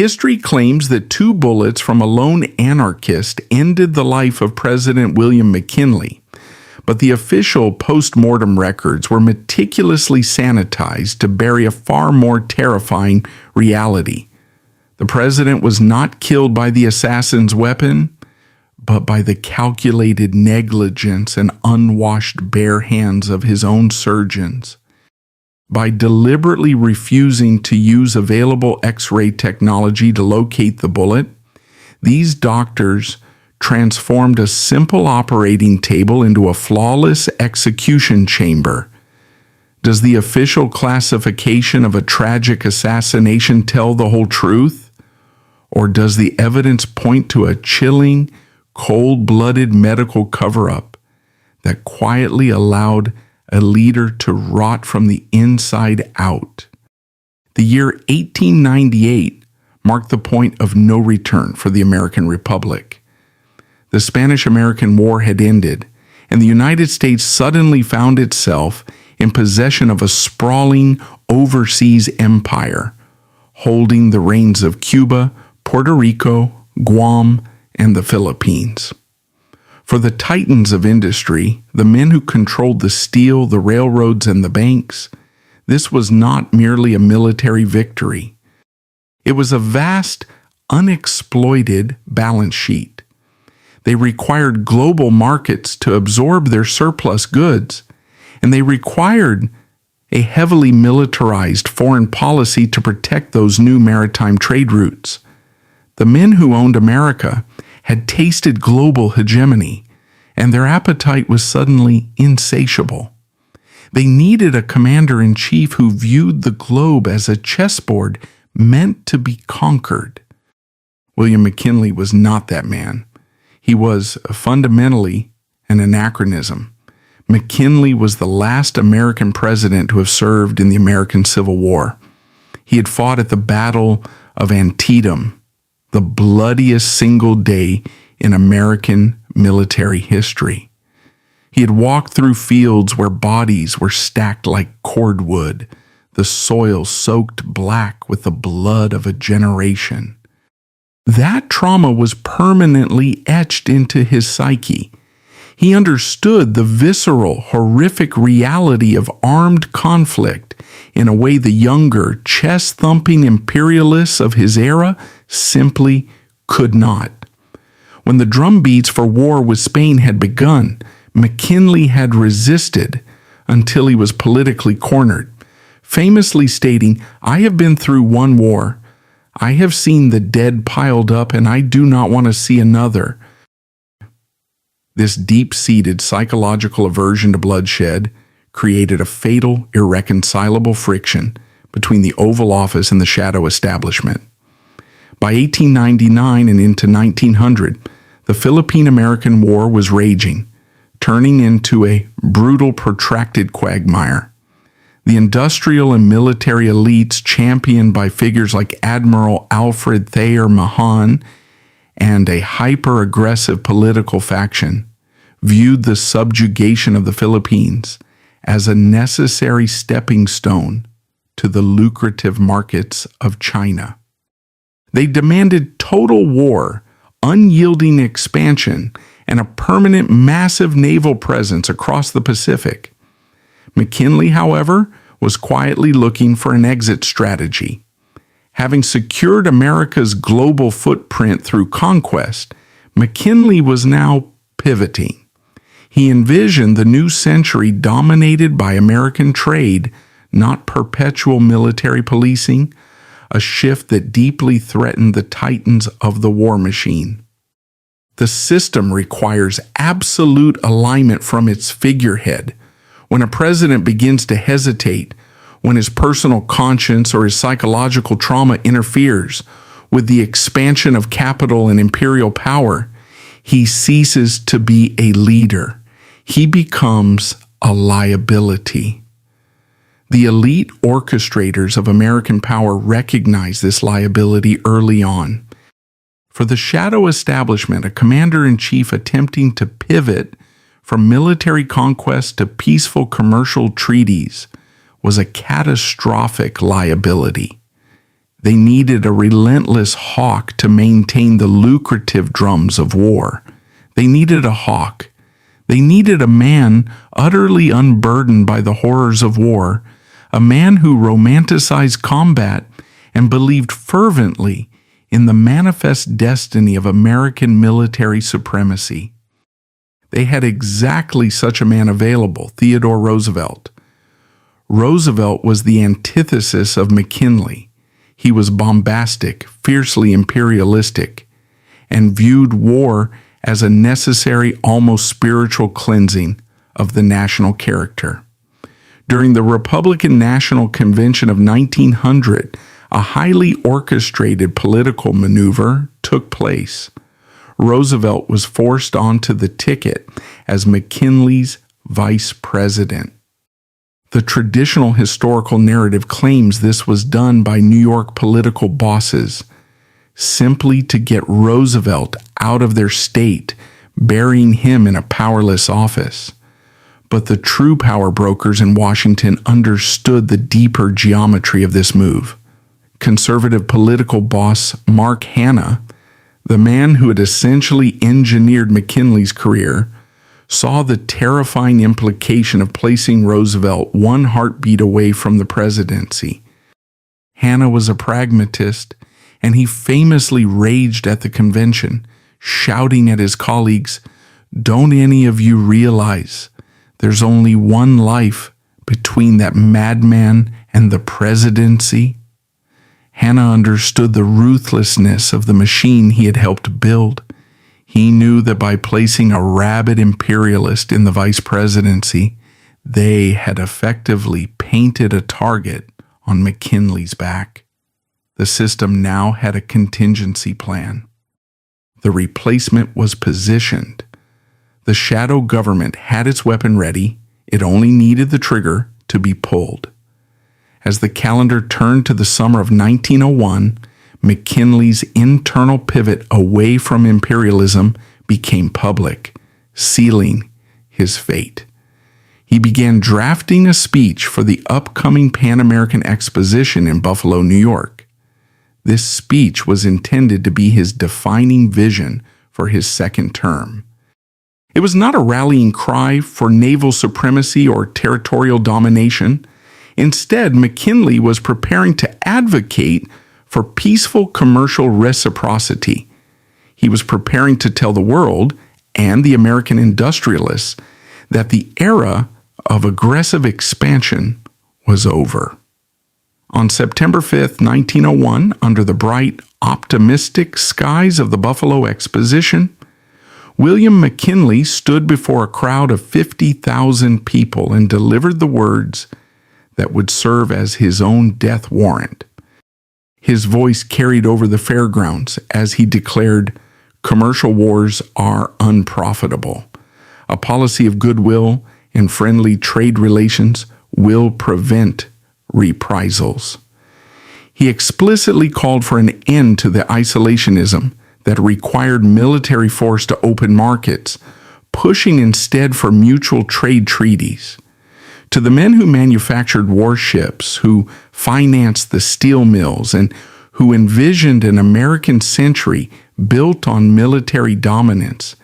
History claims that 2 bullets from a lone anarchist ended the life of President William McKinley, but the official post-mortem records were meticulously sanitized to bury a far more terrifying reality. The president was not killed by the assassin's weapon, but by the calculated negligence and unwashed bare hands of his own surgeons. By deliberately refusing to use available X-ray technology to locate the bullet, these doctors transformed a simple operating table into a flawless execution chamber. Does the official classification of a tragic assassination tell the whole truth? Or does the evidence point to a chilling, cold-blooded medical cover-up that quietly allowed a leader to rot from the inside out? The year 1898 marked the point of no return for the American Republic. The Spanish-American War had ended, and the United States suddenly found itself in possession of a sprawling overseas empire, holding the reins of Cuba, Puerto Rico, Guam, and the Philippines. For the titans of industry, the men who controlled the steel, the railroads, and the banks, this was not merely a military victory. It was a vast, unexploited balance sheet. They required global markets to absorb their surplus goods, and they required a heavily militarized foreign policy to protect those new maritime trade routes. The men who owned America had tasted global hegemony, and their appetite was suddenly insatiable. They needed a commander-in-chief who viewed the globe as a chessboard meant to be conquered. William McKinley was not that man. He was fundamentally an anachronism. McKinley was the last American president to have served in the American Civil War. He had fought at the Battle of Antietam, the bloodiest single day in American military history. He had walked through fields where bodies were stacked like cordwood, the soil soaked black with the blood of a generation. That trauma was permanently etched into his psyche. He understood the visceral, horrific reality of armed conflict in a way the younger, chest-thumping imperialists of his era simply could not. When the drumbeats for war with Spain had begun, McKinley had resisted until he was politically cornered, famously stating, "I have been through one war. I have seen the dead piled up, and I do not want to see another." This deep-seated psychological aversion to bloodshed created a fatal, irreconcilable friction between the Oval Office and the shadow establishment. By 1899 and into 1900, the Philippine-American War was raging, turning into a brutal, protracted quagmire. The industrial and military elites, championed by figures like Admiral Alfred Thayer Mahan and a hyper-aggressive political faction, viewed the subjugation of the Philippines as a necessary stepping stone to the lucrative markets of China. They demanded total war, unyielding expansion, and a permanent massive naval presence across the Pacific. McKinley, however, was quietly looking for an exit strategy. Having secured America's global footprint through conquest, McKinley was now pivoting. He envisioned the new century dominated by American trade, not perpetual military policing, a shift that deeply threatened the titans of the war machine. The system requires absolute alignment from its figurehead. When a president begins to hesitate, when his personal conscience or his psychological trauma interferes with the expansion of capital and imperial power, he ceases to be a leader. He becomes a liability. The elite orchestrators of American power recognize this liability early on. For the shadow establishment, a commander-in-chief attempting to pivot from military conquest to peaceful commercial treaties was a catastrophic liability. They needed a relentless hawk to maintain the lucrative drums of war. They needed a hawk. They needed a man utterly unburdened by the horrors of war, a man who romanticized combat and believed fervently in the manifest destiny of American military supremacy. They had exactly such a man available, Theodore Roosevelt. Roosevelt was the antithesis of McKinley. He was bombastic, fiercely imperialistic, and viewed war as a necessary, almost spiritual cleansing of the national character. During the Republican National Convention of 1900, a highly orchestrated political maneuver took place. Roosevelt was forced onto the ticket as McKinley's vice president. The traditional historical narrative claims this was done by New York political bosses, simply to get Roosevelt out of their state, burying him in a powerless office. But the true power brokers in Washington understood the deeper geometry of this move. Conservative political boss Mark Hanna, the man who had essentially engineered McKinley's career, saw the terrifying implication of placing Roosevelt one heartbeat away from the presidency. Hanna was a pragmatist, and he famously raged at the convention, shouting at his colleagues, "Don't any of you realize there's only one life between that madman and the presidency?" Hanna understood the ruthlessness of the machine he had helped build. He knew that by placing a rabid imperialist in the vice presidency, they had effectively painted a target on McKinley's back. The system now had a contingency plan. The replacement was positioned. The shadow government had its weapon ready. It only needed the trigger to be pulled. As the calendar turned to the summer of 1901, McKinley's internal pivot away from imperialism became public, sealing his fate. He began drafting a speech for the upcoming Pan American Exposition in Buffalo, New York. This speech was intended to be his defining vision for his second term. It was not a rallying cry for naval supremacy or territorial domination. Instead, McKinley was preparing to advocate for peaceful commercial reciprocity. He was preparing to tell the world and the American industrialists that the era of aggressive expansion was over. On September 5, 1901, under the bright, optimistic skies of the Buffalo Exposition, William McKinley stood before a crowd of 50,000 people and delivered the words that would serve as his own death warrant. His voice carried over the fairgrounds as he declared, "Commercial wars are unprofitable. A policy of goodwill and friendly trade relations will prevent reprisals." He explicitly called for an end to the isolationism that required military force to open markets, pushing instead for mutual trade treaties. To the men who manufactured warships, who financed the steel mills, and who envisioned an American century built on military dominance,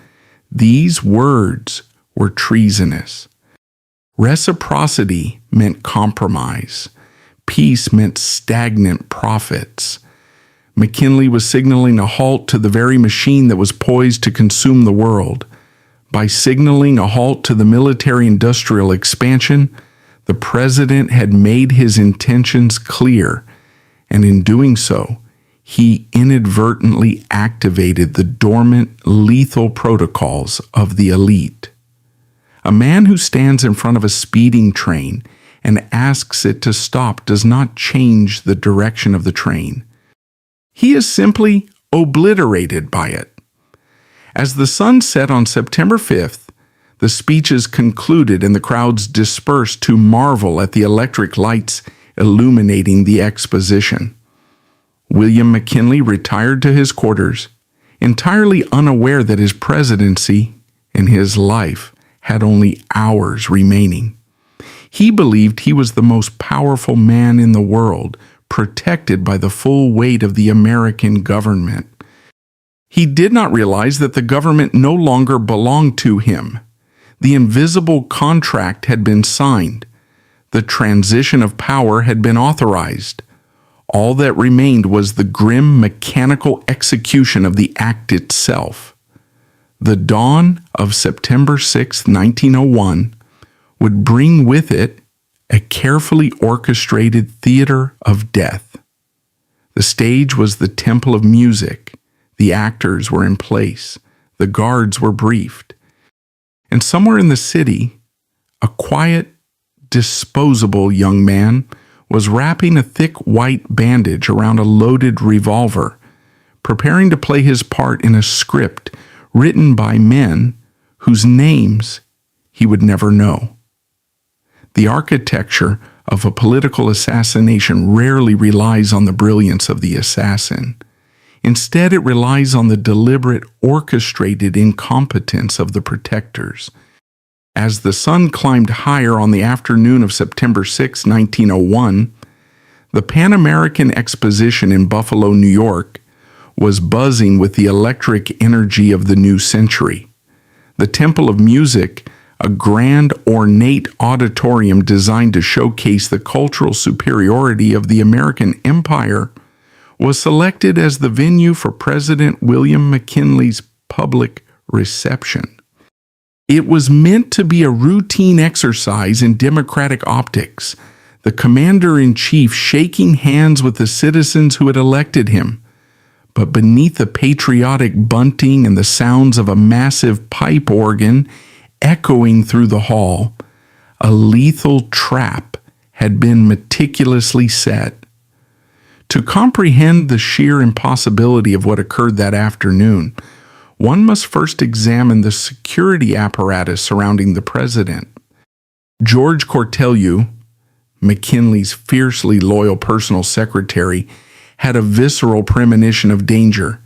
these words were treasonous. Reciprocity meant compromise. Peace meant stagnant profits. McKinley was signaling a halt to the very machine that was poised to consume the world. By signaling a halt to the military-industrial expansion, the president had made his intentions clear, and in doing so, he inadvertently activated the dormant, lethal protocols of the elite. A man who stands in front of a speeding train and asks it to stop does not change the direction of the train. He is simply obliterated by it. As the sun set on September 5th, the speeches concluded and the crowds dispersed to marvel at the electric lights illuminating the exposition. William McKinley retired to his quarters, entirely unaware that his presidency and his life had only hours remaining. He believed he was the most powerful man in the world, protected by the full weight of the American government. He did not realize that the government no longer belonged to him. The invisible contract had been signed. The transition of power had been authorized. All that remained was the grim mechanical execution of the act itself. The dawn of September 6, 1901, would bring with it a carefully orchestrated theater of death. The stage was the temple of music. The actors were in place. The guards were briefed. And somewhere in the city, a quiet, disposable young man was wrapping a thick white bandage around a loaded revolver, preparing to play his part in a script written by men whose names he would never know. The architecture of a political assassination rarely relies on the brilliance of the assassin. Instead, it relies on the deliberate, orchestrated incompetence of the protectors. As the sun climbed higher on the afternoon of September 6, 1901, the Pan American Exposition in Buffalo, New York, was buzzing with the electric energy of the new century. The Temple of Music, a grand, ornate auditorium designed to showcase the cultural superiority of the American empire, was selected as the venue for President William McKinley's public reception. It was meant to be a routine exercise in democratic optics, the commander-in-chief shaking hands with the citizens who had elected him. But beneath the patriotic bunting and the sounds of a massive pipe organ echoing through the hall, a lethal trap had been meticulously set. To comprehend the sheer impossibility of what occurred that afternoon, one must first examine the security apparatus surrounding the president. George Cortelyou, McKinley's fiercely loyal personal secretary, had a visceral premonition of danger.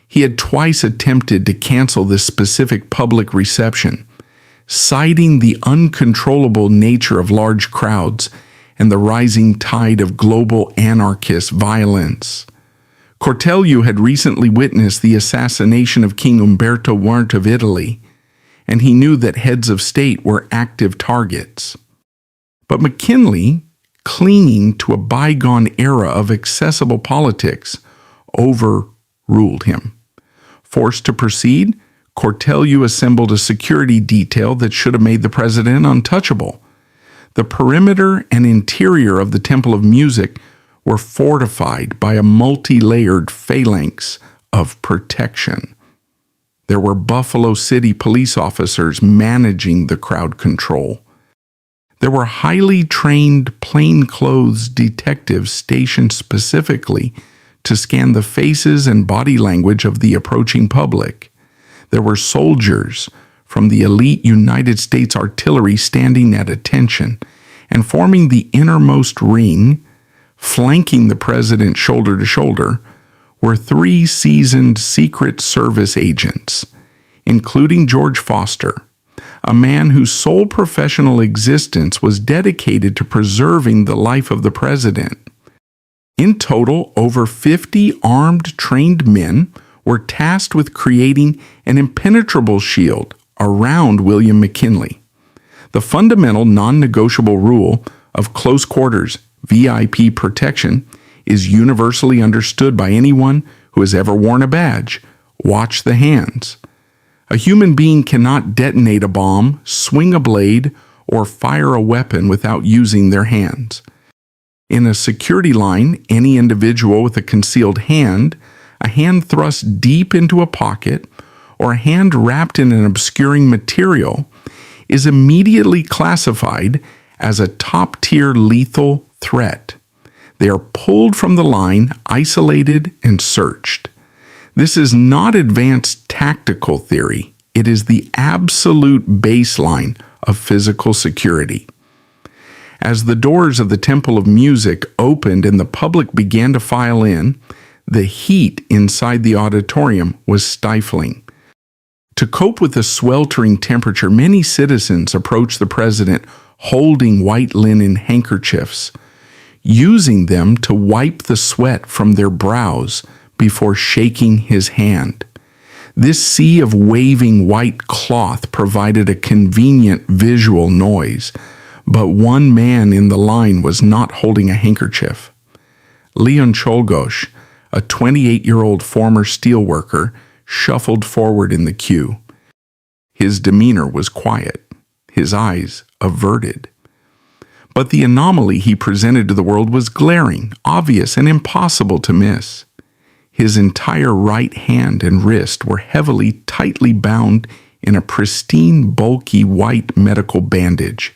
He had twice attempted to cancel this specific public reception, citing the uncontrollable nature of large crowds and the rising tide of global anarchist violence. Cortelyou had recently witnessed the assassination of King Umberto I of Italy, and he knew that heads of state were active targets. But McKinley, clinging to a bygone era of accessible politics, overruled him. Forced to proceed, Cortelyou assembled a security detail that should have made the president untouchable. The perimeter and interior of the Temple of Music were fortified by a multi-layered phalanx of protection. There were Buffalo City police officers managing the crowd control. There were highly trained plainclothes detectives stationed specifically to scan the faces and body language of the approaching public. There were soldiers from the elite United States artillery standing at attention and forming the innermost ring, flanking the president shoulder to shoulder, were 3 seasoned Secret Service agents, including George Foster, a man whose sole professional existence was dedicated to preserving the life of the president. In total, over 50 armed, trained men were tasked with creating an impenetrable shield around William McKinley. The fundamental non-negotiable rule of close quarters VIP protection is universally understood by anyone who has ever worn a badge. Watch the hands. A human being cannot detonate a bomb, swing a blade, or fire a weapon without using their hands. In a security line, any individual with a concealed hand, a hand thrust deep into a pocket, or a hand wrapped in an obscuring material is immediately classified as a top-tier lethal threat. They are pulled from the line, isolated, and searched. This is not advanced tactical theory. It is the absolute baseline of physical security. As the doors of the Temple of Music opened and the public began to file in, the heat inside the auditorium was stifling. To cope with the sweltering temperature, many citizens approached the president holding white linen handkerchiefs. using them to wipe the sweat from their brows before shaking his hand. This sea of waving white cloth provided a convenient visual noise, but one man in the line was not holding a handkerchief. Leon Czolgosz, a 28-year-old former steelworker, shuffled forward in the queue. His demeanor was quiet, his eyes averted. But the anomaly he presented to the world was glaring, obvious, and impossible to miss. His entire right hand and wrist were heavily, tightly bound in a pristine, bulky white medical bandage.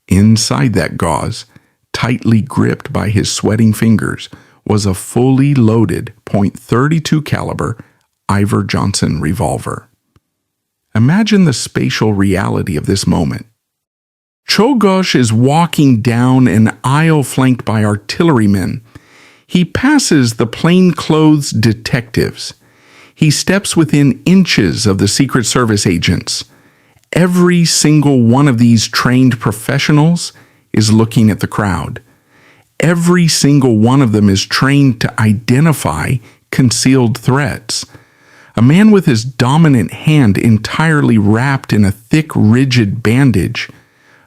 Inside that gauze, tightly gripped by his sweating fingers, was a fully loaded .32 caliber Iver Johnson revolver. Imagine the spatial reality of this moment. Czolgosz is walking down an aisle flanked by artillerymen. He passes the plainclothes detectives. He steps within inches of the Secret Service agents. Every single one of these trained professionals is looking at the crowd. Every single one of them is trained to identify concealed threats. A man with his dominant hand entirely wrapped in a thick, rigid bandage,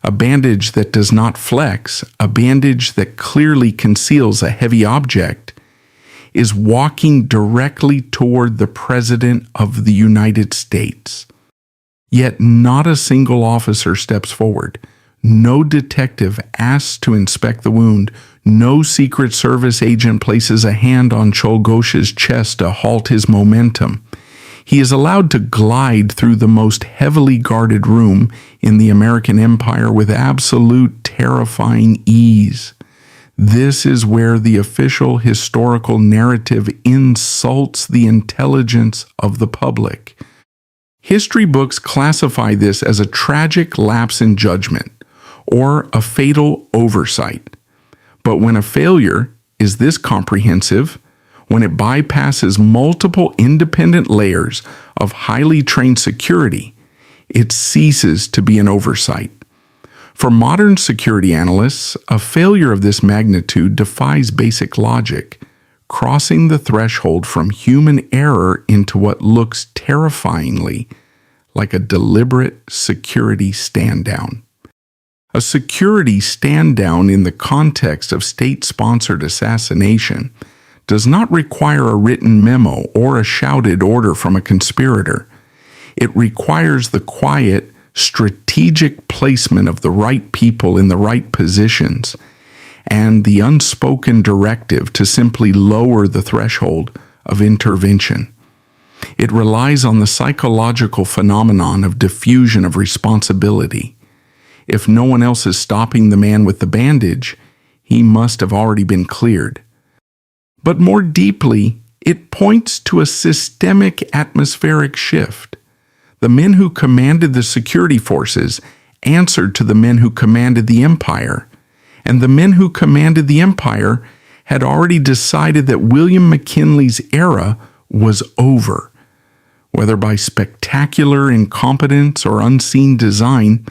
a bandage that does not flex, a bandage that clearly conceals a heavy object, is walking directly toward the President of the United States. Yet not a single officer steps forward. No detective asks to inspect the wound. No Secret Service agent places a hand on Czolgosz's chest to halt his momentum. He is allowed to glide through the most heavily guarded room in the American Empire with absolute terrifying ease. This is where the official historical narrative insults the intelligence of the public. History books classify this as a tragic lapse in judgment or a fatal oversight. But when a failure is this comprehensive, when it bypasses multiple independent layers of highly trained security, it ceases to be an oversight. For modern security analysts, a failure of this magnitude defies basic logic, crossing the threshold from human error into what looks terrifyingly like a deliberate security stand-down. A security stand-down in the context of state-sponsored assassination does not require a written memo or a shouted order from a conspirator. It requires the quiet, strategic placement of the right people in the right positions and the unspoken directive to simply lower the threshold of intervention. It relies on the psychological phenomenon of diffusion of responsibility. If no one else is stopping the man with the bandage, he must have already been cleared. But more deeply, it points to a systemic atmospheric shift. The men who commanded the security forces answered to the men who commanded the empire, and the men who commanded the empire had already decided that William McKinley's era was over. Whether by spectacular incompetence or unseen design,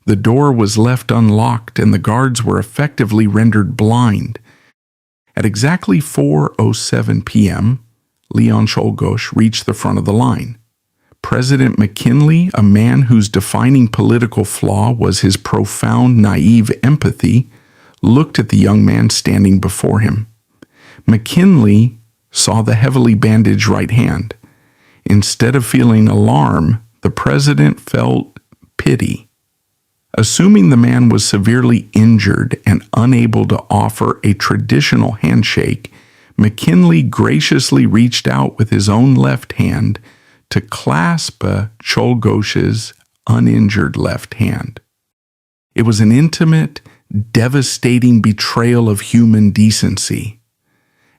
the door was left unlocked and the guards were effectively rendered blind. At exactly 4:07 p.m., Leon Czolgosz reached the front of the line. President McKinley, a man whose defining political flaw was his profound, naive empathy, looked at the young man standing before him. McKinley saw the heavily bandaged right hand. Instead of feeling alarm, the president felt pity. Assuming the man was severely injured and unable to offer a traditional handshake, McKinley graciously reached out with his own left hand to clasp Czolgosz's uninjured left hand. It was an intimate, devastating betrayal of human decency.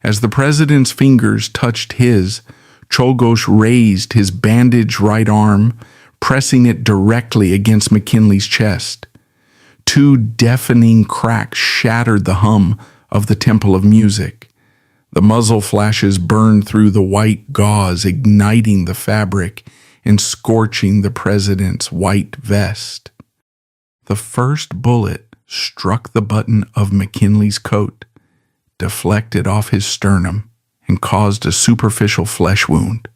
As the president's fingers touched his, Czolgosz raised his bandaged right arm, pressing it directly against McKinley's chest. Two deafening cracks shattered the hum of the temple of music. The muzzle flashes burned through the white gauze, igniting the fabric and scorching the president's white vest. The first bullet struck the button of McKinley's coat, deflected off his sternum, and caused a superficial flesh wound.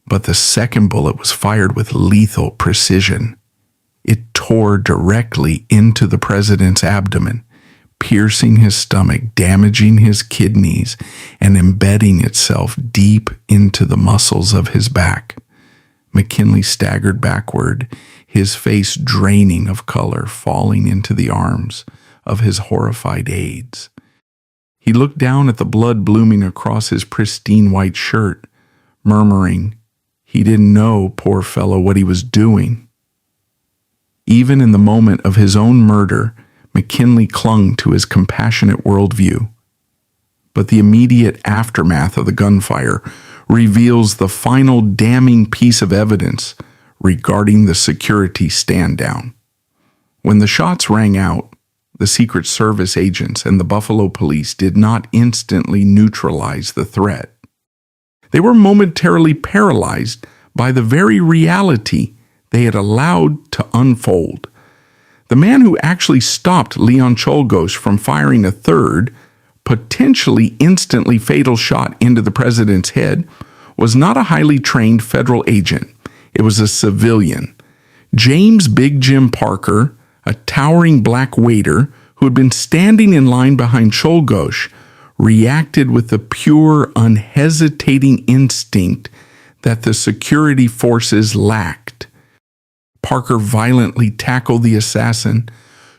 But the second bullet was fired with lethal precision. It tore directly into the president's abdomen, piercing his stomach, damaging his kidneys, and embedding itself deep into the muscles of his back. McKinley staggered backward, his face draining of color, falling into the arms of his horrified aides. He looked down at the blood blooming across his pristine white shirt, murmuring, he didn't know, poor fellow, what he was doing. Even in the moment of his own murder, McKinley clung to his compassionate worldview. But the immediate aftermath of the gunfire reveals the final damning piece of evidence regarding the security stand-down. When the shots rang out, the Secret Service agents and the Buffalo Police did not instantly neutralize the threat. They were momentarily paralyzed by the very reality they had allowed to unfold. The man who actually stopped Leon Czolgosz from firing a third, potentially instantly fatal shot into the president's head was not a highly trained federal agent. It was a civilian. James Big Jim Parker, a towering black waiter who had been standing in line behind Czolgosz, reacted with the pure, unhesitating instinct that the security forces lacked. Parker violently tackled the assassin,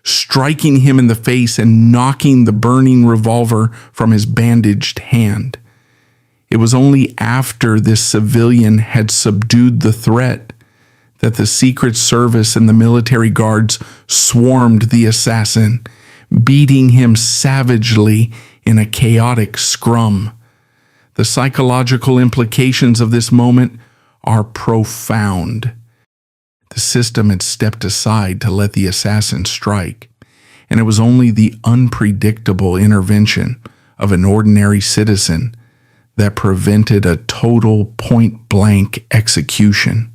striking him in the face and knocking the burning revolver from his bandaged hand. It was only after this civilian had subdued the threat that the Secret Service and the military guards swarmed the assassin, beating him savagely in a chaotic scrum. The psychological implications of this moment are profound. The system had stepped aside to let the assassin strike, and it was only the unpredictable intervention of an ordinary citizen that prevented a total point-blank execution.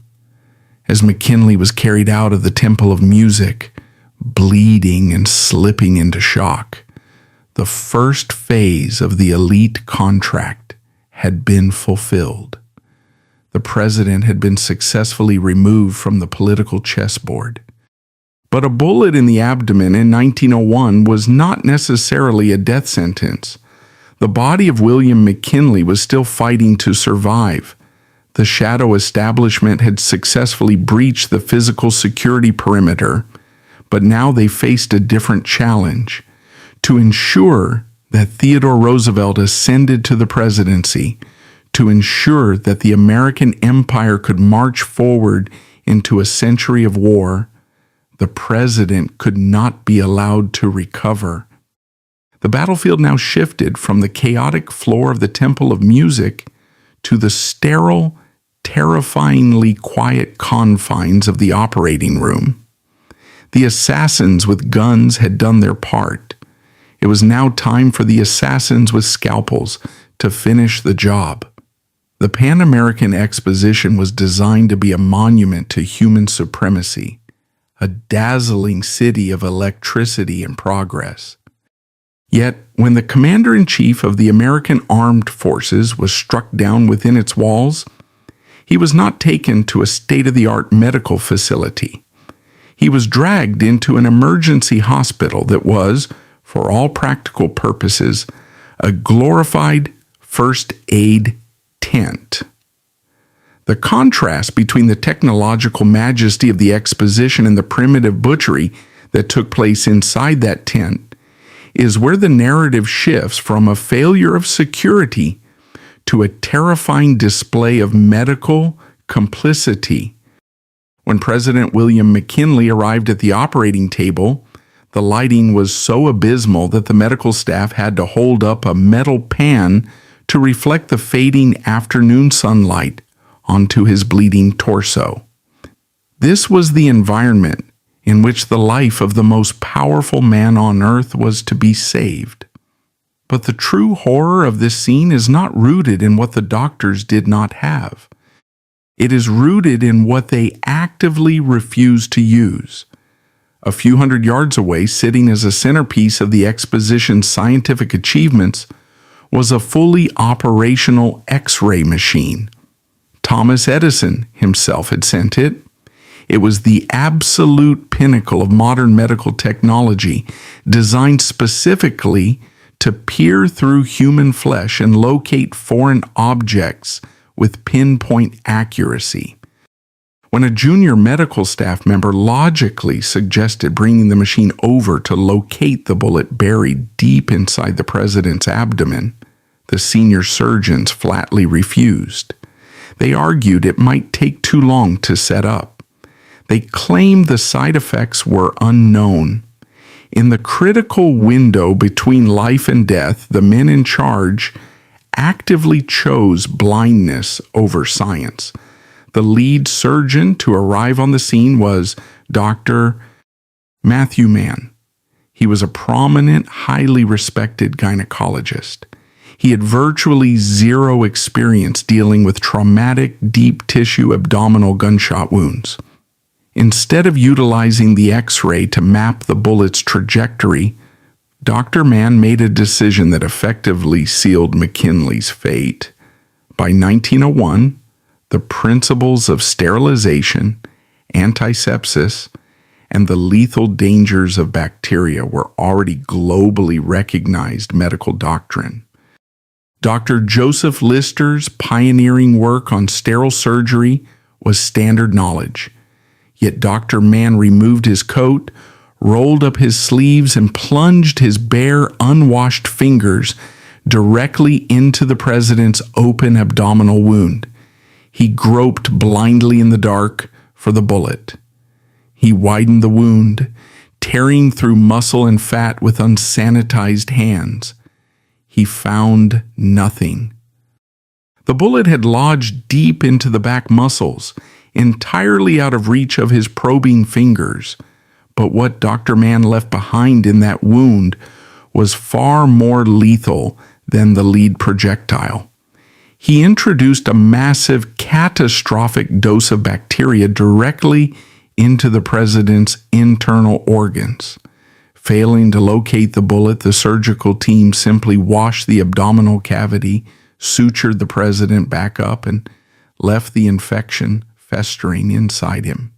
As McKinley was carried out of the Temple of Music, bleeding and slipping into shock, the first phase of the elite contract had been fulfilled. The president had been successfully removed from the political chessboard. But a bullet in the abdomen in 1901 was not necessarily a death sentence. The body of William McKinley was still fighting to survive. The shadow establishment had successfully breached the physical security perimeter, but now they faced a different challenge: to ensure that Theodore Roosevelt ascended to the presidency, to ensure that the American empire could march forward into a century of war. The president could not be allowed to recover. The battlefield now shifted from the chaotic floor of the Temple of Music to the sterile, terrifyingly quiet confines of the operating room. The assassins with guns had done their part. It was now time for the assassins with scalpels to finish the job. The Pan American Exposition was designed to be a monument to human supremacy, a dazzling city of electricity and progress. Yet, when the commander-in-chief of the American Armed Forces was struck down within its walls, he was not taken to a state-of-the-art medical facility. He was dragged into an emergency hospital that was, for all practical purposes, a glorified first aid tent. The contrast between the technological majesty of the exposition and the primitive butchery that took place inside that tent is where the narrative shifts from a failure of security to a terrifying display of medical complicity. When President William McKinley arrived at the operating table, the lighting was so abysmal that the medical staff had to hold up a metal pan to reflect the fading afternoon sunlight onto his bleeding torso. This was the environment in which the life of the most powerful man on earth was to be saved. But the true horror of this scene is not rooted in what the doctors did not have. It is rooted in what they actively refused to use: A few hundred yards away, sitting as a centerpiece of the exposition's scientific achievements, was a fully operational X-ray machine. Thomas Edison himself had sent it. It was the absolute pinnacle of modern medical technology, designed specifically to peer through human flesh and locate foreign objects with pinpoint accuracy. When a junior medical staff member logically suggested bringing the machine over to locate the bullet buried deep inside the president's abdomen, the senior surgeons flatly refused. They argued it might take too long to set up. They claimed the side effects were unknown. In the critical window between life and death, the men in charge actively chose blindness over science. The lead surgeon to arrive on the scene was Dr. Matthew Mann. He was a prominent, highly respected gynecologist. He had virtually zero experience dealing with traumatic, deep tissue abdominal gunshot wounds. Instead of utilizing the X-ray to map the bullet's trajectory, Dr. Mann made a decision that effectively sealed McKinley's fate. By 1901, the principles of sterilization, antisepsis, and the lethal dangers of bacteria were already globally recognized medical doctrine. Dr. Joseph Lister's pioneering work on sterile surgery was standard knowledge. Yet Dr. Mann removed his coat, rolled up his sleeves, and plunged his bare, unwashed fingers directly into the president's open abdominal wound. He groped blindly in the dark for the bullet. He widened the wound, tearing through muscle and fat with unsanitized hands. He found nothing. The bullet had lodged deep into the back muscles, entirely out of reach of his probing fingers. But what Dr. Mann left behind in that wound was far more lethal than the lead projectile. He introduced a massive, catastrophic dose of bacteria directly into the president's internal organs. Failing to locate the bullet, the surgical team simply washed the abdominal cavity, sutured the president back up, and left the infection festering inside him.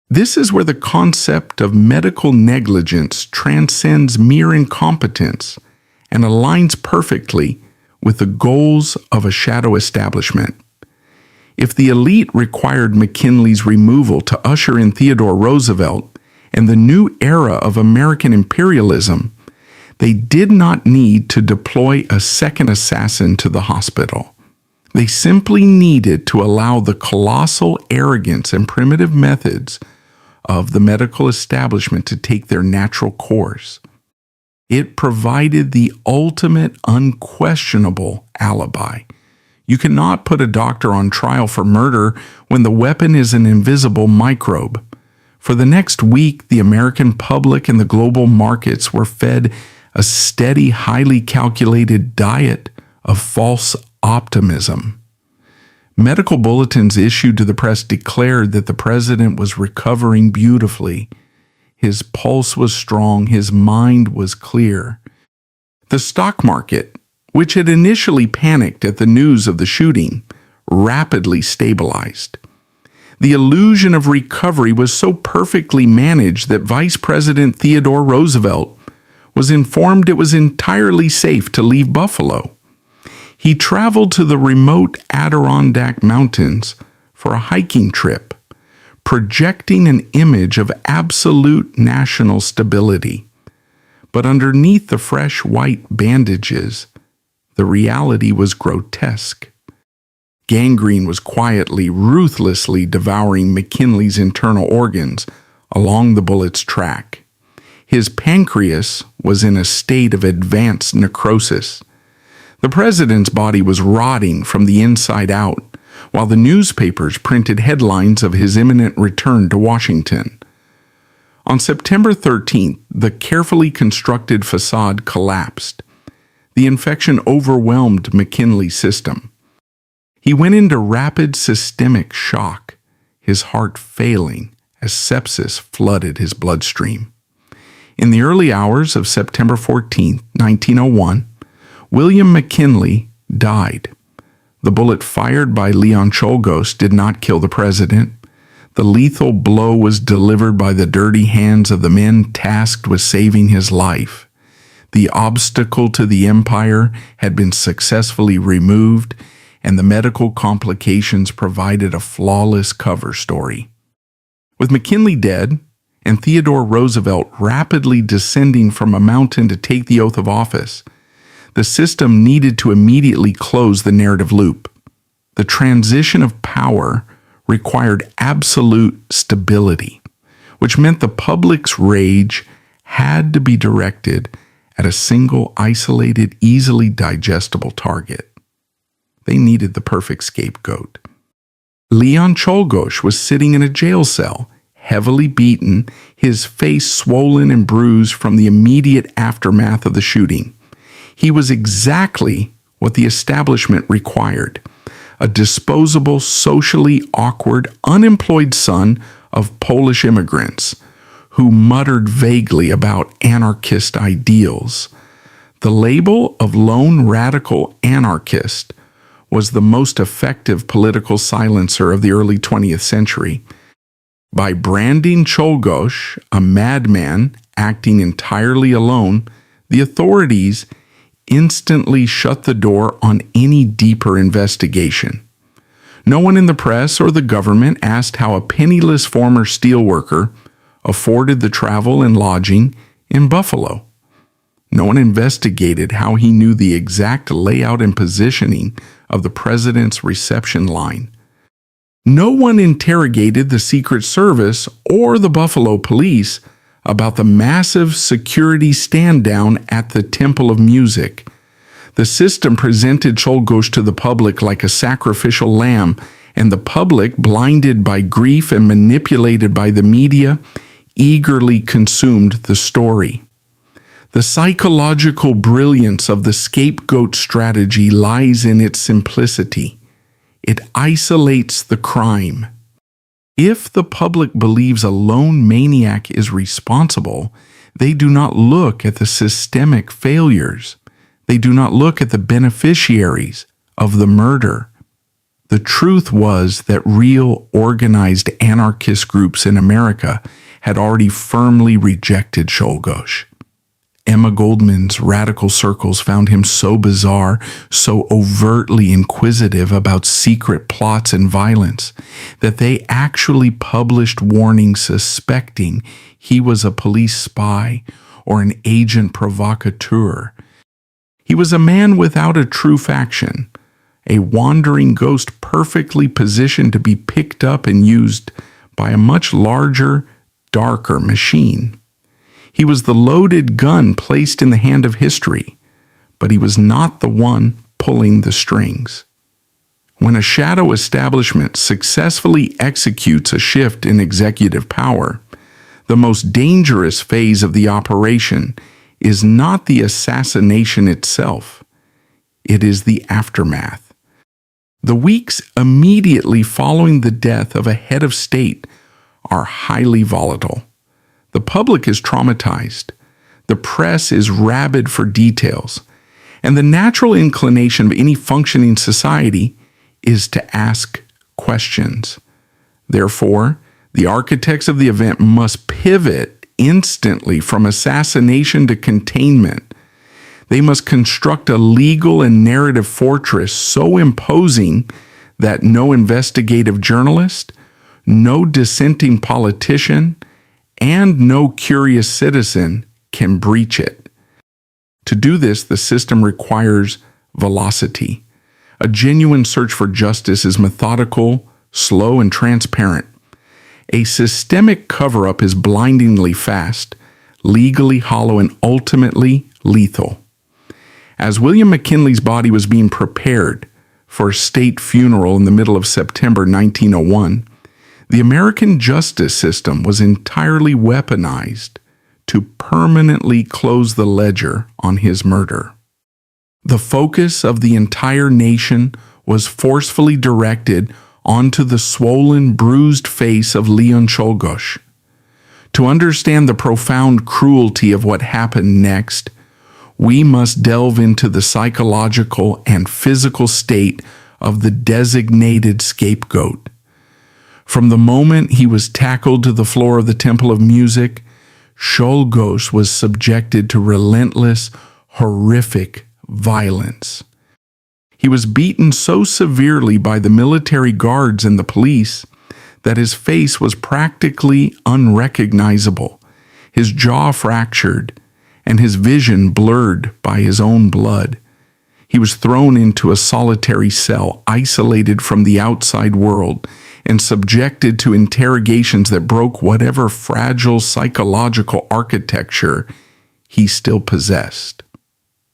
This is where the concept of medical negligence transcends mere incompetence and aligns perfectly with the goals of a shadow establishment. If the elite required McKinley's removal to usher in Theodore Roosevelt and the new era of American imperialism, they did not need to deploy a second assassin to the hospital. They simply needed to allow the colossal arrogance and primitive methods of the medical establishment to take their natural course. It provided the ultimate unquestionable alibi. You cannot put a doctor on trial for murder when the weapon is an invisible microbe. For the next week, the American public and the global markets were fed a steady, highly calculated diet of false optimism. Medical bulletins issued to the press declared that the president was recovering beautifully. His pulse was strong, his mind was clear. The stock market, which had initially panicked at the news of the shooting, rapidly stabilized. The illusion of recovery was so perfectly managed that Vice President Theodore Roosevelt was informed it was entirely safe to leave Buffalo. He traveled to the remote Adirondack Mountains for a hiking trip, projecting an image of absolute national stability. But underneath the fresh white bandages, the reality was grotesque. Gangrene was quietly, ruthlessly devouring McKinley's internal organs along the bullet's track. His pancreas was in a state of advanced necrosis. The president's body was rotting from the inside out, while the newspapers printed headlines of his imminent return to Washington. On September 13th, the carefully constructed facade collapsed. The infection overwhelmed McKinley's system. He went into rapid systemic shock, his heart failing as sepsis flooded his bloodstream. In the early hours of September 14, 1901, William McKinley died. The bullet fired by Leon Czolgosz did not kill the president. The lethal blow was delivered by the dirty hands of the men tasked with saving his life. The obstacle to the empire had been successfully removed, and the medical complications provided a flawless cover story. With McKinley dead and Theodore Roosevelt rapidly descending from a mountain to take the oath of office, the system needed to immediately close the narrative loop. The transition of power required absolute stability, which meant the public's rage had to be directed at a single, isolated, easily digestible target. They needed the perfect scapegoat. Leon Czolgosz was sitting in a jail cell, heavily beaten, his face swollen and bruised from the immediate aftermath of the shooting. He was exactly what the establishment required: a disposable, socially awkward, unemployed son of Polish immigrants who muttered vaguely about anarchist ideals. The label of lone radical anarchist was the most effective political silencer of the early 20th century. By branding Czolgosz a madman acting entirely alone, the authorities instantly shut the door on any deeper investigation. No one in the press or the government asked how a penniless former steelworker afforded the travel and lodging in Buffalo. No one investigated how he knew the exact layout and positioning of the president's reception line. No one interrogated the Secret Service or the Buffalo Police about the massive security stand-down at the Temple of Music. The system presented Czolgosz to the public like a sacrificial lamb, and the public, blinded by grief and manipulated by the media, eagerly consumed the story. The psychological brilliance of the scapegoat strategy lies in its simplicity. It isolates the crime. If the public believes a lone maniac is responsible, they do not look at the systemic failures. They do not look at the beneficiaries of the murder. The truth was that real organized anarchist groups in America had already firmly rejected Czolgosz. Emma Goldman's radical circles found him so bizarre, so overtly inquisitive about secret plots and violence, that they actually published warnings suspecting he was a police spy or an agent provocateur. He was a man without a true faction, a wandering ghost perfectly positioned to be picked up and used by a much larger, darker machine. He was the loaded gun placed in the hand of history, but he was not the one pulling the strings. When a shadow establishment successfully executes a shift in executive power, the most dangerous phase of the operation is not the assassination itself. It is the aftermath. The weeks immediately following the death of a head of state are highly volatile. The public is traumatized. The press is rabid for details. And the natural inclination of any functioning society is to ask questions. Therefore, the architects of the event must pivot instantly from assassination to containment. They must construct a legal and narrative fortress so imposing that no investigative journalist, no dissenting politician, and no curious citizen can breach it. To do this, the system requires velocity. A genuine search for justice is methodical, slow, and transparent. A systemic cover-up is blindingly fast, legally hollow, and ultimately lethal. As William McKinley's body was being prepared for a state funeral in the middle of September 1901, the American justice system was entirely weaponized to permanently close the ledger on his murder. The focus of the entire nation was forcefully directed onto the swollen, bruised face of Leon Czolgosz. To understand the profound cruelty of what happened next, we must delve into the psychological and physical state of the designated scapegoat. From the moment he was tackled to the floor of the Temple of Music, Czolgosz was subjected to relentless, horrific violence. He was beaten so severely by the military guards and the police that his face was practically unrecognizable, his jaw fractured, and his vision blurred by his own blood. He was thrown into a solitary cell, isolated from the outside world, and subjected to interrogations that broke whatever fragile psychological architecture he still possessed.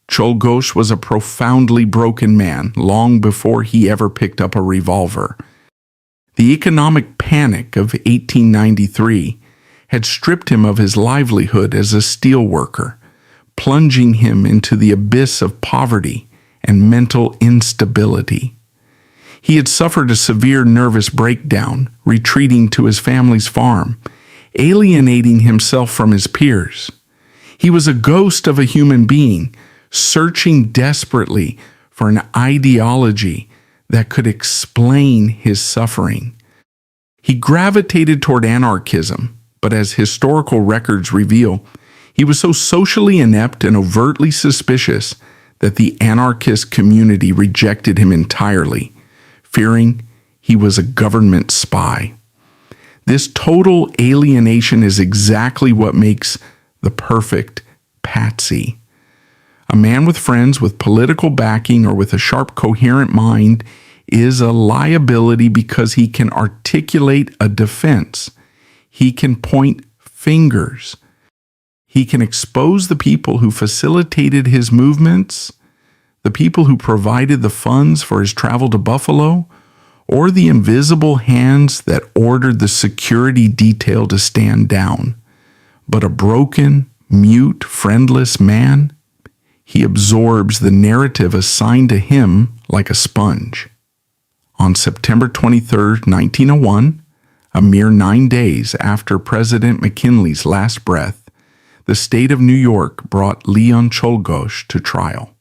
Czolgosz was a profoundly broken man long before he ever picked up a revolver. The economic panic of 1893 had stripped him of his livelihood as a steel worker, plunging him into the abyss of poverty and mental instability. He had suffered a severe nervous breakdown, retreating to his family's farm, alienating himself from his peers. He was a ghost of a human being, searching desperately for an ideology that could explain his suffering. He gravitated toward anarchism, but as historical records reveal, he was so socially inept and overtly suspicious that the anarchist community rejected him entirely, fearing he was a government spy. This total alienation is exactly what makes the perfect patsy. A man with friends, with political backing, or with a sharp, coherent mind is a liability because he can articulate a defense. He can point fingers. He can expose the people who facilitated his movements, the people who provided the funds for his travel to Buffalo, or the invisible hands that ordered the security detail to stand down. But a broken, mute, friendless man, he absorbs the narrative assigned to him like a sponge. On September 23, 1901, a mere 9 days after President McKinley's last breath, the state of New York brought Leon Czolgosz to trial.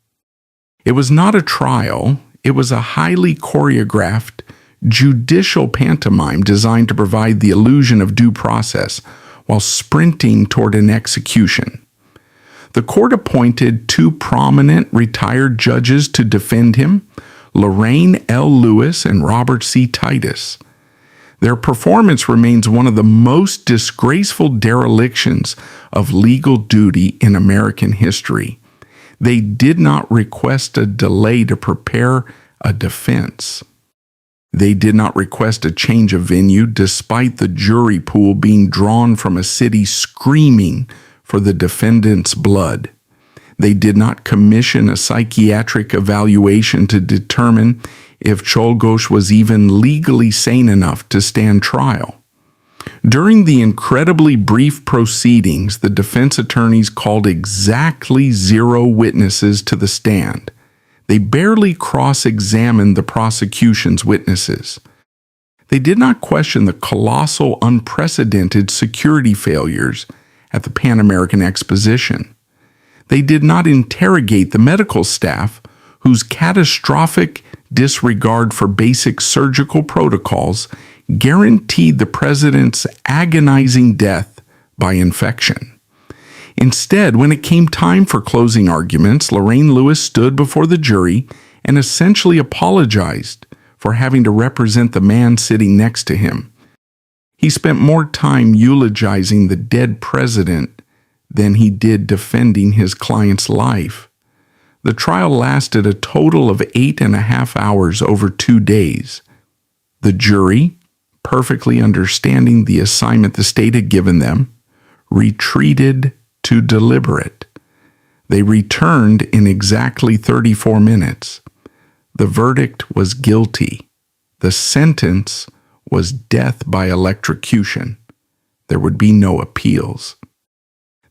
It was not a trial, it was a highly choreographed judicial pantomime designed to provide the illusion of due process while sprinting toward an execution. The court appointed 2 prominent retired judges to defend him, Lorraine L. Lewis and Robert C. Titus. Their performance remains one of the most disgraceful derelictions of legal duty in American history. They did not request a delay to prepare a defense. They did not request a change of venue despite the jury pool being drawn from a city screaming for the defendant's blood. They did not commission a psychiatric evaluation to determine if Czolgosz was even legally sane enough to stand trial. During the incredibly brief proceedings, the defense attorneys called exactly 0 witnesses to the stand. They barely cross-examined the prosecution's witnesses. They did not question the colossal, unprecedented security failures at the Pan American Exposition. They did not interrogate the medical staff, whose catastrophic disregard for basic surgical protocols guaranteed the president's agonizing death by infection. Instead, when it came time for closing arguments, Lorraine Lewis stood before the jury and essentially apologized for having to represent the man sitting next to him. He spent more time eulogizing the dead president than he did defending his client's life. The trial lasted a total of 8.5 hours over 2 days. The jury, perfectly understanding the assignment the state had given them, retreated to deliberate. They returned in exactly 34 minutes. The verdict was guilty. The sentence was death by electrocution. There would be no appeals.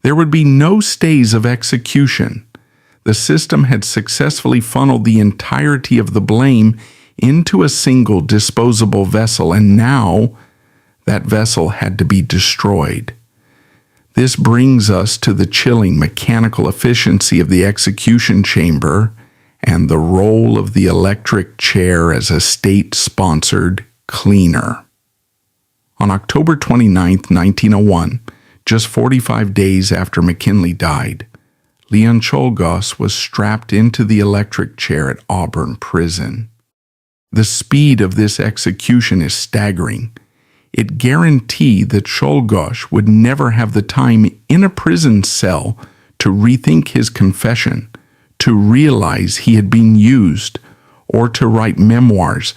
There would be no stays of execution. The system had successfully funneled the entirety of the blame into a single disposable vessel, and now that vessel had to be destroyed. This brings us to the chilling mechanical efficiency of the execution chamber and the role of the electric chair as a state-sponsored cleaner. On October 29, 1901, just 45 days after McKinley died, Leon Czolgosz was strapped into the electric chair at Auburn Prison. The speed of this execution is staggering. It guaranteed that Czolgosz would never have the time in a prison cell to rethink his confession, to realize he had been used, or to write memoirs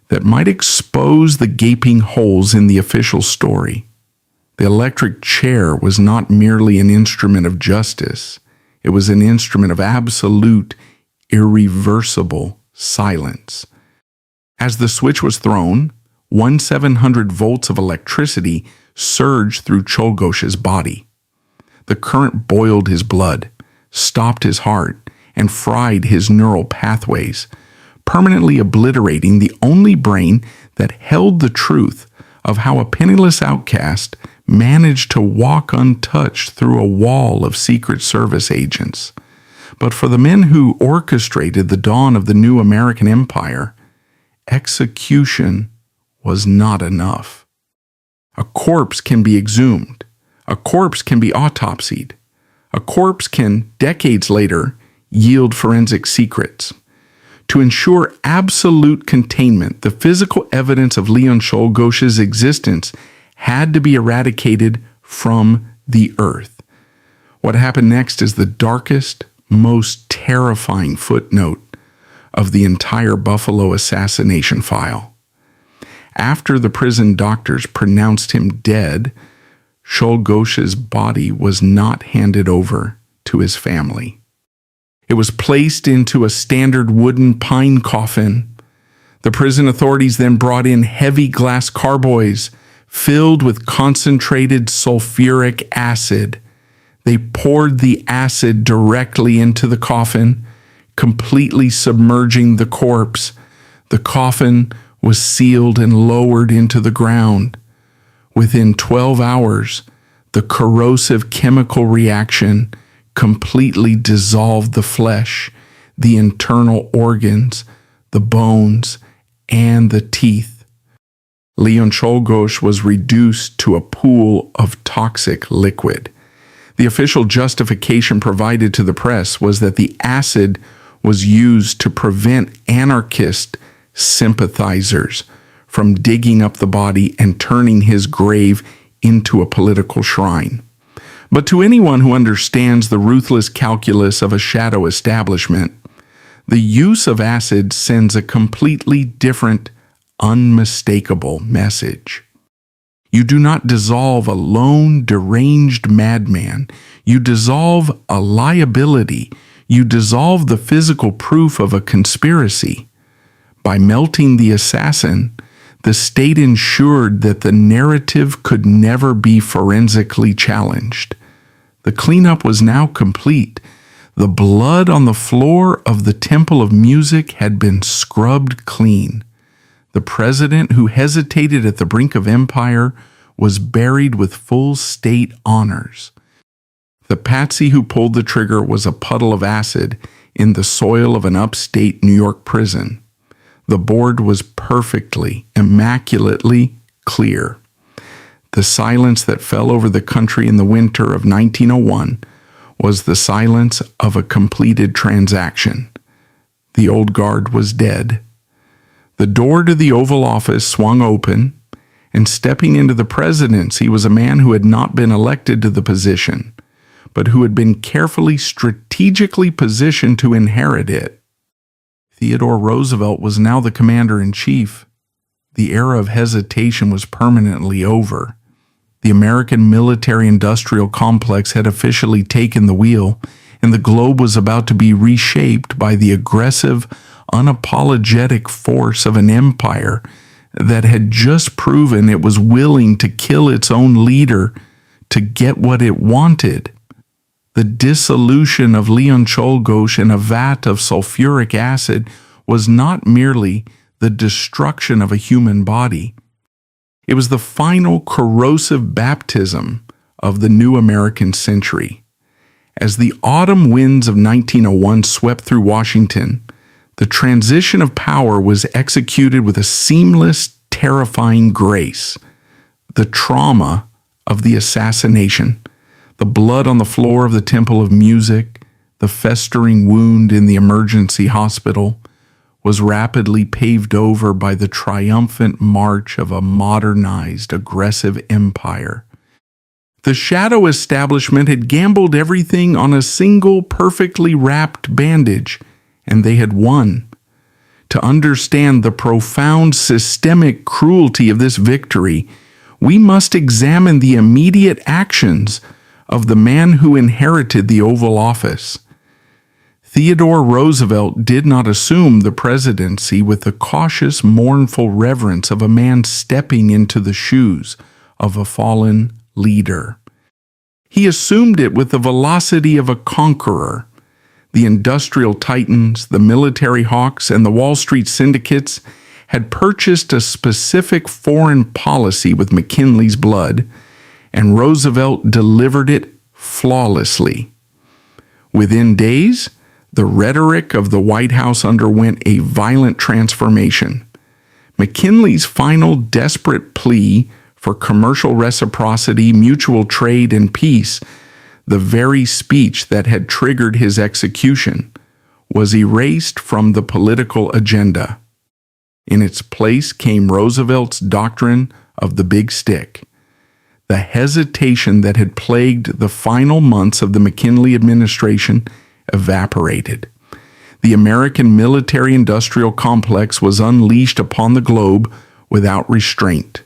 that might expose the gaping holes in the official story. The electric chair was not merely an instrument of justice. It was an instrument of absolute, irreversible silence. As the switch was thrown, 1,700 volts of electricity surged through Czolgosz's body. The current boiled his blood, stopped his heart, and fried his neural pathways, permanently obliterating the only brain that held the truth of how a penniless outcast managed to walk untouched through a wall of Secret Service agents. But for the men who orchestrated the dawn of the new American empire, execution was not enough. A corpse can be exhumed. A corpse can be autopsied. A corpse can, decades later, yield forensic secrets. To ensure absolute containment, the physical evidence of Leon Czolgosz's existence had to be eradicated from the earth. What happened next is the darkest, most terrifying footnote of the entire Buffalo assassination file. After the prison doctors pronounced him dead, Czolgosz's body was not handed over to his family. It was placed into a standard wooden pine coffin. The prison authorities then brought in heavy glass carboys filled with concentrated sulfuric acid. They poured the acid directly into the coffin, completely submerging the corpse. The coffin was sealed and lowered into the ground. Within 12 hours, the corrosive chemical reaction completely dissolved the flesh, the internal organs, the bones, and the teeth. Leon Czolgosz was reduced to a pool of toxic liquid. The official justification provided to the press was that the acid was used to prevent anarchist sympathizers from digging up the body and turning his grave into a political shrine. But to anyone who understands the ruthless calculus of a shadow establishment, the use of acid sends a completely different, unmistakable message. You do not dissolve a lone, deranged madman. You dissolve a liability. You dissolve the physical proof of a conspiracy. By melting the assassin, the state ensured that the narrative could never be forensically challenged. The cleanup was now complete. The blood on the floor of the Temple of Music had been scrubbed clean. The president who hesitated at the brink of empire was buried with full state honors. The patsy who pulled the trigger was a puddle of acid in the soil of an upstate New York prison. The board was perfectly, immaculately clear. The silence that fell over the country in the winter of 1901 was the silence of a completed transaction. The old guard was dead. The door to the Oval Office swung open, and stepping into the presidency was a man who had not been elected to the position, but who had been carefully, strategically positioned to inherit it. Theodore Roosevelt was now the commander-in-chief. The era of hesitation was permanently over. The American military-industrial complex had officially taken the wheel, and the globe was about to be reshaped by the aggressive, unapologetic force of an empire that had just proven it was willing to kill its own leader to get what it wanted. The dissolution of Leon Czolgosz in a vat of sulfuric acid was not merely the destruction of a human body. It was the final corrosive baptism of the new American century. As the autumn winds of 1901 swept through Washington, the transition of power was executed with a seamless, terrifying grace. The trauma of the assassination, the blood on the floor of the Temple of Music, the festering wound in the emergency hospital, was rapidly paved over by the triumphant march of a modernized, aggressive empire. The shadow establishment had gambled everything on a single perfectly wrapped bandage, and they had won. To understand the profound systemic cruelty of this victory, we must examine the immediate actions of the man who inherited the Oval Office. Theodore Roosevelt did not assume the presidency with the cautious, mournful reverence of a man stepping into the shoes of a fallen leader. He assumed it with the velocity of a conqueror. The industrial titans, the military hawks, and the Wall Street syndicates had purchased a specific foreign policy with McKinley's blood, and Roosevelt delivered it flawlessly. Within days, the rhetoric of the White House underwent a violent transformation. McKinley's final desperate plea for commercial reciprocity, mutual trade, and peace, the very speech that had triggered his execution, was erased from the political agenda. In its place came Roosevelt's doctrine of the big stick. The hesitation that had plagued the final months of the McKinley administration evaporated. The American military-industrial complex was unleashed upon the globe without restraint.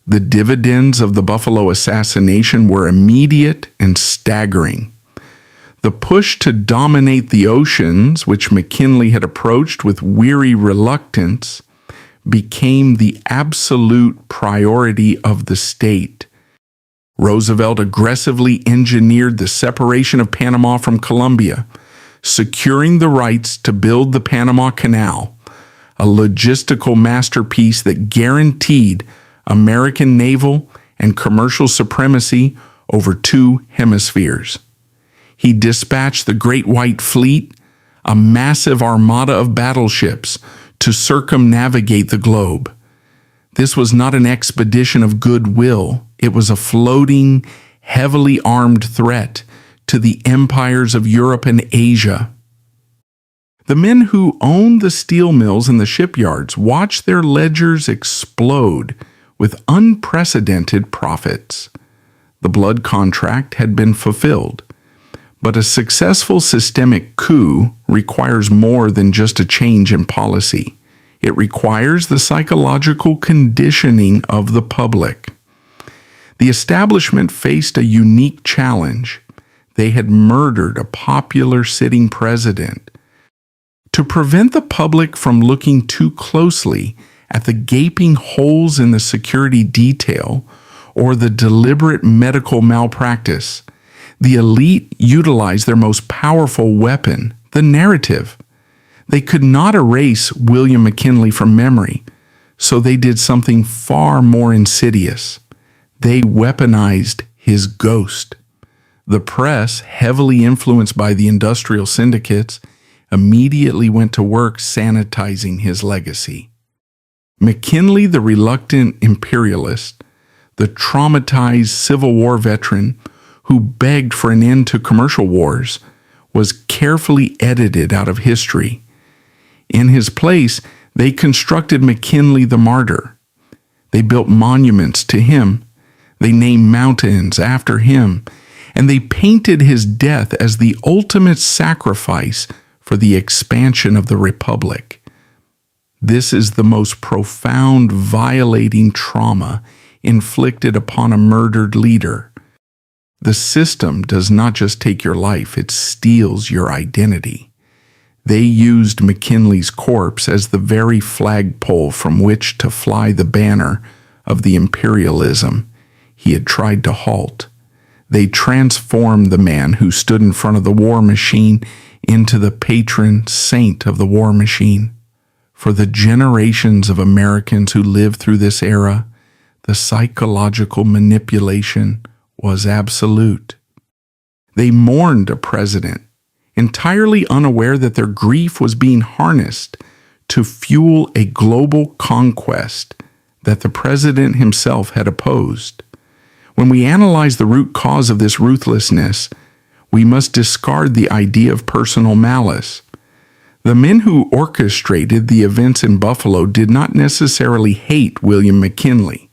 The dividends of the Buffalo assassination were immediate and staggering. The push to dominate the oceans, which McKinley had approached with weary reluctance, became the absolute priority of the state. Roosevelt aggressively engineered the separation of Panama from Colombia, securing the rights to build the Panama Canal, a logistical masterpiece that guaranteed American naval and commercial supremacy over two hemispheres. He dispatched the Great White Fleet, a massive armada of battleships, to circumnavigate the globe. This was not an expedition of goodwill. It was a floating, heavily armed threat to the empires of Europe and Asia. The men who owned the steel mills and the shipyards watched their ledgers explode with unprecedented profits. The blood contract had been fulfilled, but a successful systemic coup requires more than just a change in policy. It requires the psychological conditioning of the public. The establishment faced a unique challenge. They had murdered a popular sitting president. To prevent the public from looking too closely at the gaping holes in the security detail or the deliberate medical malpractice, the elite utilized their most powerful weapon, the narrative. They could not erase William McKinley from memory, so they did something far more insidious. They weaponized his ghost. The press, heavily influenced by the industrial syndicates, immediately went to work sanitizing his legacy. McKinley, the reluctant imperialist, the traumatized Civil War veteran who begged for an end to commercial wars, was carefully edited out of history. In his place, they constructed McKinley the martyr. They built monuments to him. They named mountains after him. And they painted his death as the ultimate sacrifice for the expansion of the Republic. This is the most profound, violating trauma inflicted upon a murdered leader. The system does not just take your life, it steals your identity. They used McKinley's corpse as the very flagpole from which to fly the banner of the imperialism he had tried to halt. They transformed the man who stood in front of the war machine into the patron saint of the war machine. For the generations of Americans who lived through this era, the psychological manipulation was absolute. They mourned a president, entirely unaware that their grief was being harnessed to fuel a global conquest that the president himself had opposed. When we analyze the root cause of this ruthlessness, we must discard the idea of personal malice. The men who orchestrated the events in Buffalo did not necessarily hate William McKinley.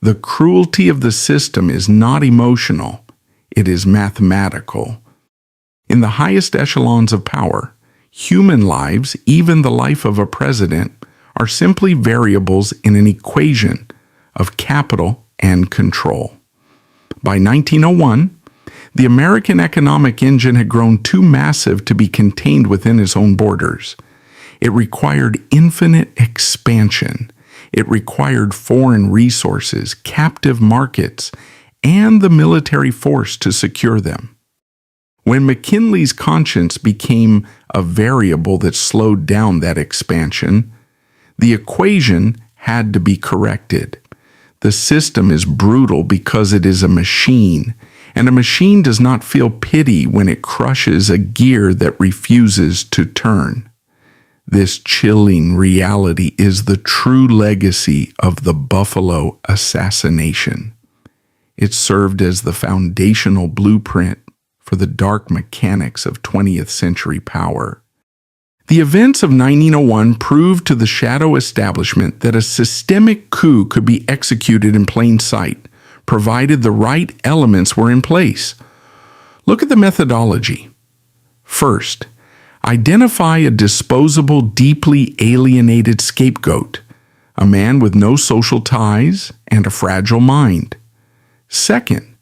The cruelty of the system is not emotional, it is mathematical. In the highest echelons of power, human lives, even the life of a president, are simply variables in an equation of capital and control. By 1901, the American economic engine had grown too massive to be contained within its own borders. It required infinite expansion. It required foreign resources, captive markets, and the military force to secure them. When McKinley's conscience became a variable that slowed down that expansion, the equation had to be corrected. The system is brutal because it is a machine, and a machine does not feel pity when it crushes a gear that refuses to turn. This chilling reality is the true legacy of the Buffalo assassination. It served as the foundational blueprint for the dark mechanics of 20th century power. The events of 1901 proved to the shadow establishment that a systemic coup could be executed in plain sight, provided the right elements were in place. Look at the methodology. First, identify a disposable, deeply alienated scapegoat, a man with no social ties and a fragile mind. Second,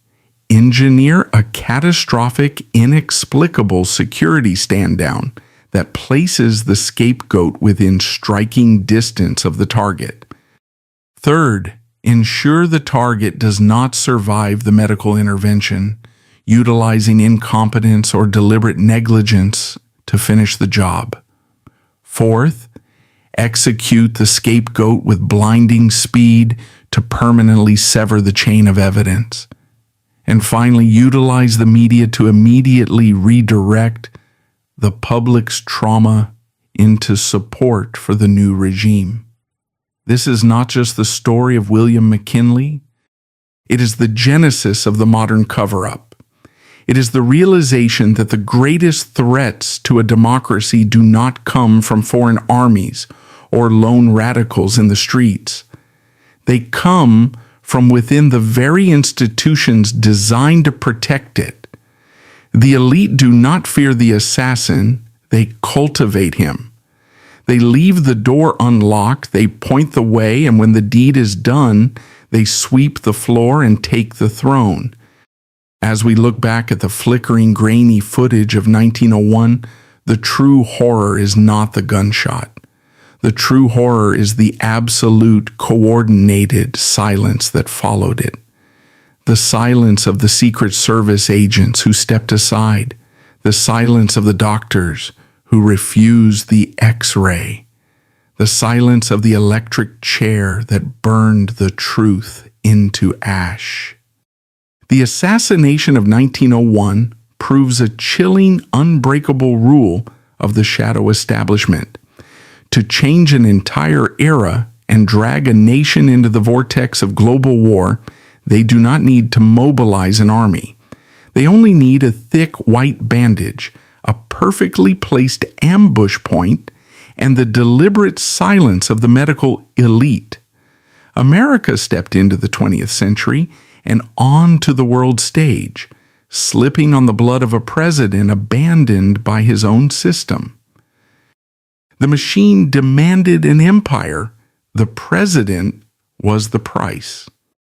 engineer a catastrophic, inexplicable security stand-down that places the scapegoat within striking distance of the target. Third, ensure the target does not survive the medical intervention, utilizing incompetence or deliberate negligence to finish the job. Fourth, execute the scapegoat with blinding speed to permanently sever the chain of evidence. And finally, utilize the media to immediately redirect the public's trauma into support for the new regime. This is not just the story of William McKinley. It is the genesis of the modern cover-up. It is the realization that the greatest threats to a democracy do not come from foreign armies or lone radicals in the streets. They come from within the very institutions designed to protect it. The elite do not fear the assassin, they cultivate him. They leave the door unlocked, they point the way, and when the deed is done, they sweep the floor and take the throne. As we look back at the flickering, grainy footage of 1901, the true horror is not the gunshot. The true horror is the absolute, coordinated silence that followed it. The silence of the Secret Service agents who stepped aside. The silence of the doctors who refused the X-ray. The silence of the electric chair that burned the truth into ash. The assassination of 1901 proves a chilling, unbreakable rule of the shadow establishment. To change an entire era and drag a nation into the vortex of global war, they do not need to mobilize an army. They only need a thick white bandage, a perfectly placed ambush point, and the deliberate silence of the medical elite. America stepped into the 20th century and onto the world stage, slipping on the blood of a president abandoned by his own system. The machine demanded an empire. The president was the price.